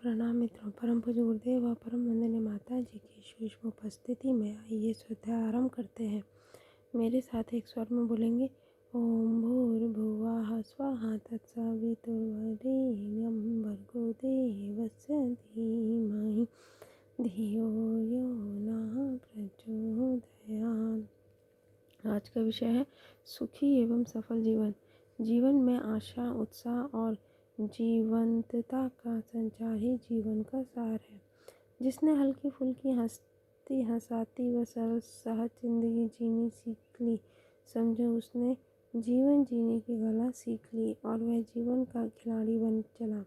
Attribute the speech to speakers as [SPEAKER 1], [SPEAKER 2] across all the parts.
[SPEAKER 1] प्रणाम मित्रों। परम पूज्य गुरुदेव व परम वंदनीय माता जी की सूक्ष्म उपस्थिति में आइए स्वाध्याय आरंभ करते हैं। मेरे साथ एक स्वर में बोलेंगे ओम भूर्भुवः स्वः तत्सवितुर्वरेण्यं भर्गो देवस्य धीमहि धियो यो नः प्रचोदयात्। आज का विषय है सुखी एवं सफल जीवन। जीवन में आशा, उत्साह और जीवंतता का संचार ही जीवन का सार है। जिसने हल्की फुल्की हंसती हंसाती व सरल सहज जिंदगी जीनी सीख ली, समझो उसने जीवन जीने की कला सीख ली और वह जीवन का खिलाड़ी बन चला।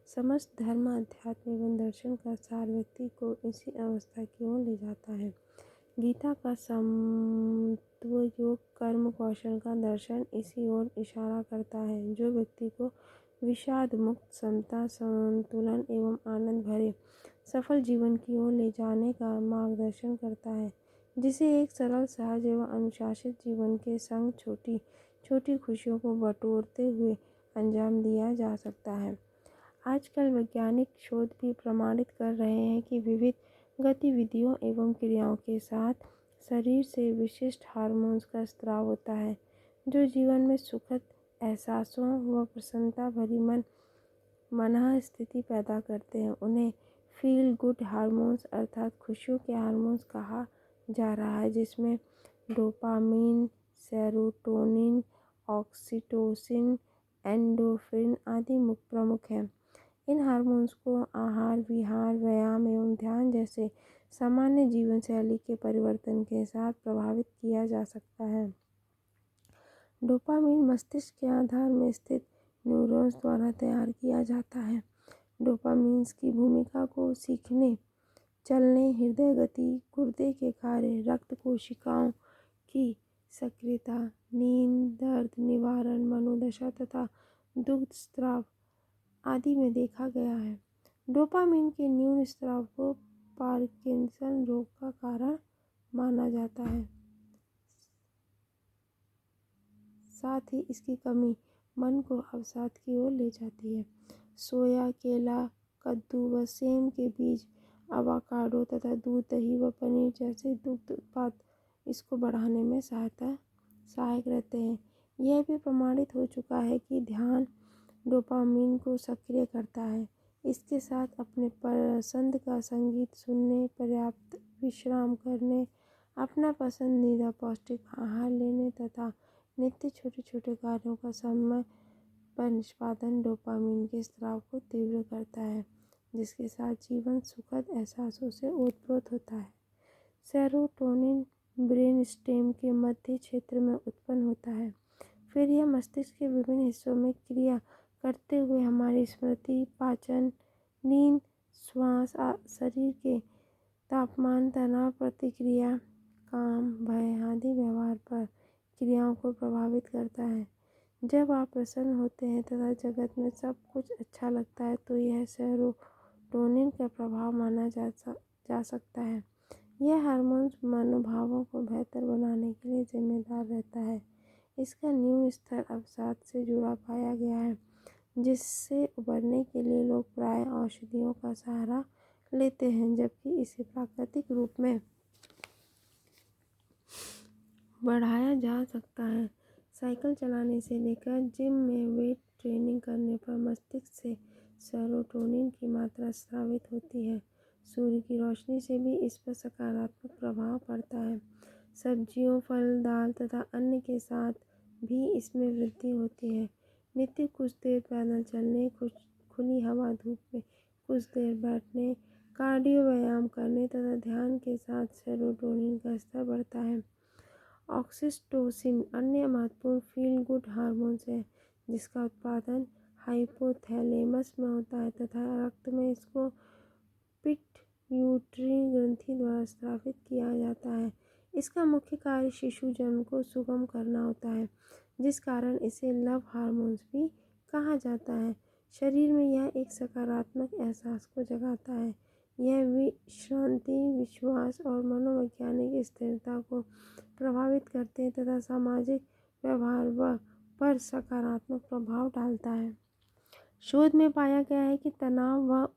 [SPEAKER 1] समस्त धर्म, अध्यात्म एवं दर्शन का सार व्यक्ति को इसी अवस्था की ओर ले जाता है। गीता का समत्व योग कर्म कौशल का दर्शन इसी ओर इशारा करता है, जो व्यक्ति को विषाद मुक्त, समता, संतुलन एवं आनंद भरे सफल जीवन की ओर ले जाने का मार्गदर्शन करता है, जिसे एक सरल, सहज एवं अनुशासित जीवन के संग छोटी छोटी खुशियों को बटोरते हुए अंजाम दिया जा सकता है। आजकल वैज्ञानिक शोध भी प्रमाणित कर रहे हैं कि विविध गतिविधियों एवं क्रियाओं के साथ शरीर से विशिष्ट हार्मोन्स का स्राव होता है, जो जीवन में सुखद एहसासों व प्रसन्नता भरी मनः स्थिति पैदा करते हैं। उन्हें फील गुड हार्मोन्स अर्थात खुशियों के हार्मोन्स कहा जा रहा है, जिसमें डोपामीन, सेरोटोनिन, ऑक्सीटोसिन, एंडोर्फिन आदि प्रमुख हैं। इन हार्मोन्स को आहार, विहार, व्यायाम एवं ध्यान जैसे सामान्य जीवन शैली के परिवर्तन के साथ प्रभावित किया जा सकता है। डोपामीन मस्तिष्क के आधार में स्थित न्यूरॉन्स द्वारा तैयार किया जाता है। डोपामीन की भूमिका को सीखने, चलने, हृदय गति, गुर्दे के कार्य, रक्त कोशिकाओं की सक्रियता, नींद, दर्द निवारण, मनोदशा तथा दुग्ध स्राव आदि में देखा गया है। डोपामीन के न्यून स्राव को पार्किंसन रोग का कारण माना जाता है। साथ ही इसकी कमी मन को अवसाद की ओर ले जाती है। सोया, केला, कद्दू व सेम के बीज, अवाकाडो तथा दूध, दही व पनीर जैसे दुग्ध उत्पाद इसको बढ़ाने में सहायक रहते हैं। यह भी प्रमाणित हो चुका है कि ध्यान डोपामीन को सक्रिय करता है। इसके साथ अपने पसंद का संगीत सुनने, पर्याप्त विश्राम करने, अपना पसंदीदा पौष्टिक आहार लेने तथा नित्य छोटे छोटे कार्यों का समय पर निष्पादन डोपामीन के स्राव को तीव्र करता है, जिसके साथ जीवन सुखद एहसासों से ओतप्रोत होता है। सेरोटोनिन ब्रेन स्टेम के मध्य क्षेत्र में उत्पन्न होता है। फिर यह मस्तिष्क के विभिन्न हिस्सों में क्रिया करते हुए हमारी स्मृति, पाचन, नींद, श्वास, शरीर के तापमान, तनाव प्रतिक्रिया, काम, भय आदि व्यवहार पर क्रियाओं को प्रभावित करता है। जब आप प्रसन्न होते हैं तथा जगत में सब कुछ अच्छा लगता है, तो यह सेरोटोनिन का प्रभाव माना जा सकता है। यह हार्मोन मनोभावों को बेहतर बनाने के लिए जिम्मेदार रहता है। इसका न्यून स्तर अवसाद से जुड़ा पाया गया है, जिससे उबरने के लिए लोग प्राय औषधियों का सहारा लेते हैं, जबकि इसे प्राकृतिक रूप में बढ़ाया जा सकता है। साइकिल चलाने से लेकर जिम में वेट ट्रेनिंग करने पर मस्तिष्क से सेरोटोनिन की मात्रा स्रावित होती है। सूर्य की रोशनी से भी इस पर सकारात्मक प्रभाव पड़ता है। सब्जियों, फल, दाल तथा अन्न के साथ भी इसमें वृद्धि होती है। नित्य कुछ देर पैदल चलने, खुली हवा धूप में कुछ देर बैठने, कार्डियो व्यायाम करने तथा ध्यान के साथ सेरोटोनिन का स्तर बढ़ता है। ऑक्सीटोसिन अन्य महत्वपूर्ण फील गुड हार्मोन्स है, जिसका उत्पादन हाइपोथैलेमस में होता है तथा रक्त में इसको पिट्यूटरी ग्रंथि द्वारा स्रावित किया जाता है। इसका मुख्य कार्य शिशु जन्म को सुगम करना होता है, जिस कारण इसे लव हार्मोन्स भी कहा जाता है। शरीर में यह एक सकारात्मक एहसास को जगाता है। यह विश्रांति, विश्वास और मनोवैज्ञानिक स्थिरता को प्रभावित करते हैं तथा सामाजिक व्यवहार पर सकारात्मक प्रभाव डालता है। शोध में पाया गया है कि तनाव व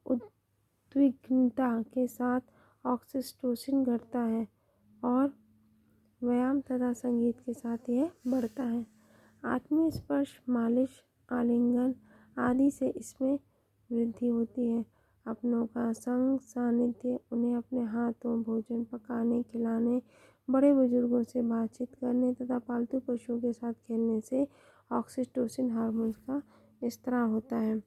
[SPEAKER 1] उद्विग्नता के साथ ऑक्सीटोसिन घटता है और व्यायाम तथा संगीत के साथ यह बढ़ता है। आत्मीय स्पर्श, मालिश, आलिंगन आदि से इसमें वृद्धि होती है। अपनों का संग सानिध्य, उन्हें अपने हाथों भोजन पकाने, खिलाने, बड़े बुजुर्गों से बातचीत करने तथा पालतू पशुओं के साथ खेलने से ऑक्सीटोसिन हार्मोन का स्त्राव होता है।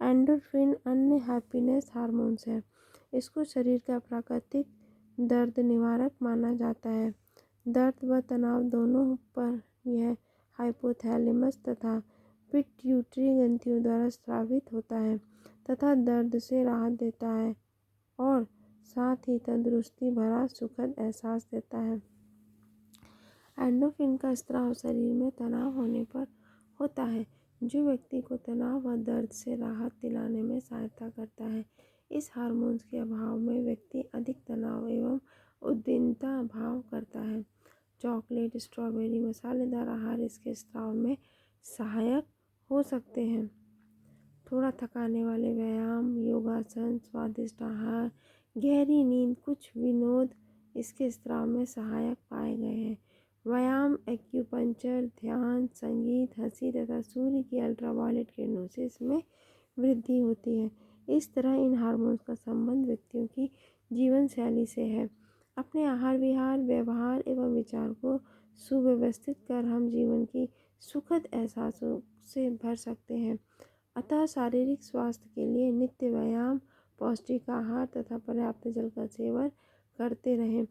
[SPEAKER 1] एंडोर्फिन अन्य हैप्पीनेस हार्मोन्स है। इसको शरीर का प्राकृतिक दर्द निवारक माना जाता है। दर्द व तनाव दोनों पर यह हाइपोथैलेमस तथा पिट्यूटरी ग्रंथियों द्वारा स्रावित होता है तथा दर्द से राहत देता है और साथ ही तंदुरुस्ती भरा सुखद एहसास देता है। एंडोर्फिन का स्राव शरीर में तनाव होने पर होता है, जो व्यक्ति को तनाव व दर्द से राहत दिलाने में सहायता करता है। इस हार्मोन के अभाव में व्यक्ति अधिक तनाव एवं उद्विग्नता भाव करता है। चॉकलेट, स्ट्रॉबेरी, मसालेदार आहार इसके स्राव में सहायक हो सकते हैं। थोड़ा थकाने वाले व्यायाम, योगासन, स्वादिष्ट आहार, गहरी नींद, कुछ विनोद इसके स्राव में सहायक पाए गए हैं। व्यायाम, एक्यूपंक्चर, ध्यान, संगीत, हंसी तथा सूर्य की अल्ट्रावायलेट किरणों से इसमें वृद्धि होती है। इस तरह इन हार्मोन्स का संबंध व्यक्तियों की जीवन शैली से है। अपने आहार विहार, व्यवहार एवं विचार को सुव्यवस्थित कर हम जीवन की सुखद एहसासों से भर सकते हैं। अतः शारीरिक स्वास्थ्य के लिए नित्य व्यायाम, पौष्टिक आहार तथा पर्याप्त जल का सेवन करते रहें।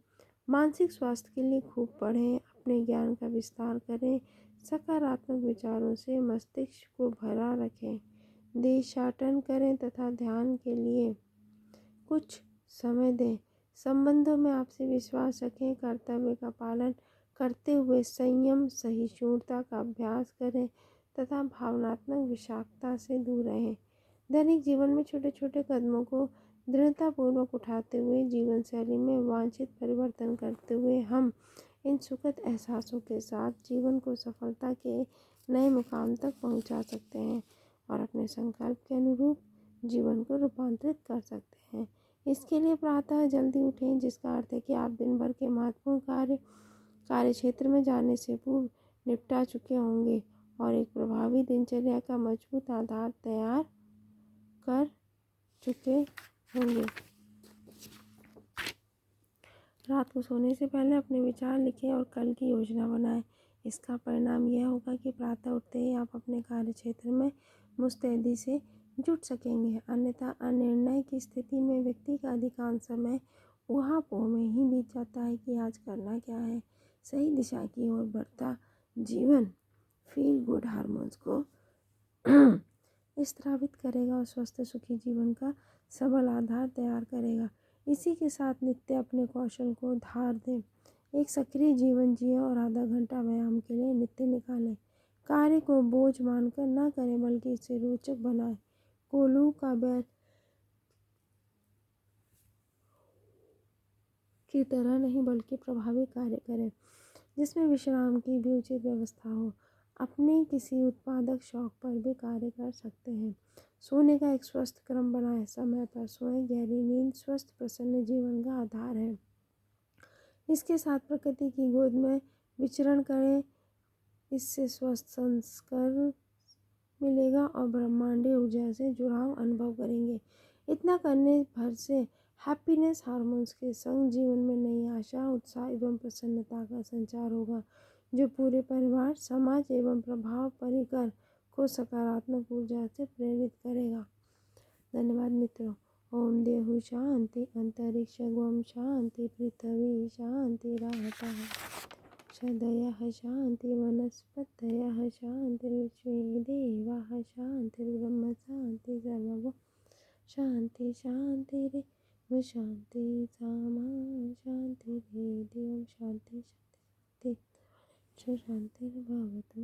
[SPEAKER 1] मानसिक स्वास्थ्य के लिए खूब पढ़ें, अपने ज्ञान का विस्तार करें, सकारात्मक विचारों से मस्तिष्क को भरा रखें, देशाटन करें तथा ध्यान के लिए कुछ समय दें। संबंधों में आपसी विश्वास रखें, कर्तव्य का पालन करते हुए संयम, सहिष्णुता का अभ्यास करें तथा भावनात्मक विषाक्तता से दूर रहें। दैनिक जीवन में छोटे छोटे कदमों को दृढ़तापूर्वक उठाते हुए जीवन शैली में वांछित परिवर्तन करते हुए हम इन सुखद एहसासों के साथ जीवन को सफलता के नए मुकाम तक पहुंचा सकते हैं और अपने संकल्प के अनुरूप जीवन को रूपांतरित कर सकते हैं। इसके लिए प्रातः जल्दी उठें, जिसका अर्थ है कि आप दिन भर के महत्वपूर्ण कार्य क्षेत्र में जाने से पूर्व निपटा चुके होंगे और एक प्रभावी दिनचर्या का मजबूत आधार तैयार कर चुके होंगे। रात को सोने से पहले अपने विचार लिखें और कल की योजना बनाएं। इसका परिणाम यह होगा कि प्रातः उठते ही आप अपने कार्य क्षेत्र में मुस्तैदी से जुट सकेंगे। अन्यथा अनिर्णय की स्थिति में व्यक्ति का अधिकांश समय ऊहापोह में ही बीत जाता है कि आज करना क्या है। सही दिशा की ओर बढ़ता जीवन फील गुड हार्मोन्स को स्रावित करेगा और स्वस्थ सुखी जीवन का सबल आधार तैयार करेगा। इसी के साथ नित्य अपने कौशल को धार दें। एक सक्रिय जीवन जिए और आधा घंटा व्यायाम के लिए नित्य निकालें। कार्य को बोझ मानकर न करें, बल्कि इसे रोचक बनाएं। कोल्हू का बैल की तरह नहीं, बल्कि प्रभावी कार्य करें, जिसमें विश्राम की भी उचित व्यवस्था हो। अपने किसी उत्पादक शौक पर भी कार्य कर सकते हैं। सोने का एक स्वस्थ क्रम बनाएं। समय पर सोएं। गहरी नींद स्वस्थ प्रसन्न जीवन का आधार है। इसके साथ प्रकृति की गोद में विचरण करें। इससे स्वस्थ संस्कार मिलेगा और ब्रह्मांडीय ऊर्जा से जुड़ाव अनुभव करेंगे। इतना करने भर से हैप्पीनेस हार्मोन्स के संग जीवन में नई आशा, उत्साह एवं प्रसन्नता का संचार होगा, जो पूरे परिवार, समाज एवं प्रभाव परिकर को सकारात्मक ऊर्जा से प्रेरित करेगा। धन्यवाद मित्रों। ओम देहु शांति, अंतरिक्षं शांति, पृथ्वी शांति, क्षदयः शांति, वनस्पतयः शांति, लक्ष्मी देवाः शांति, ब्रह्म शांति, सर्वभूत शांति शांति रे वो शांति सामा शांति रे दिवम शांति शांति शांति भवतु।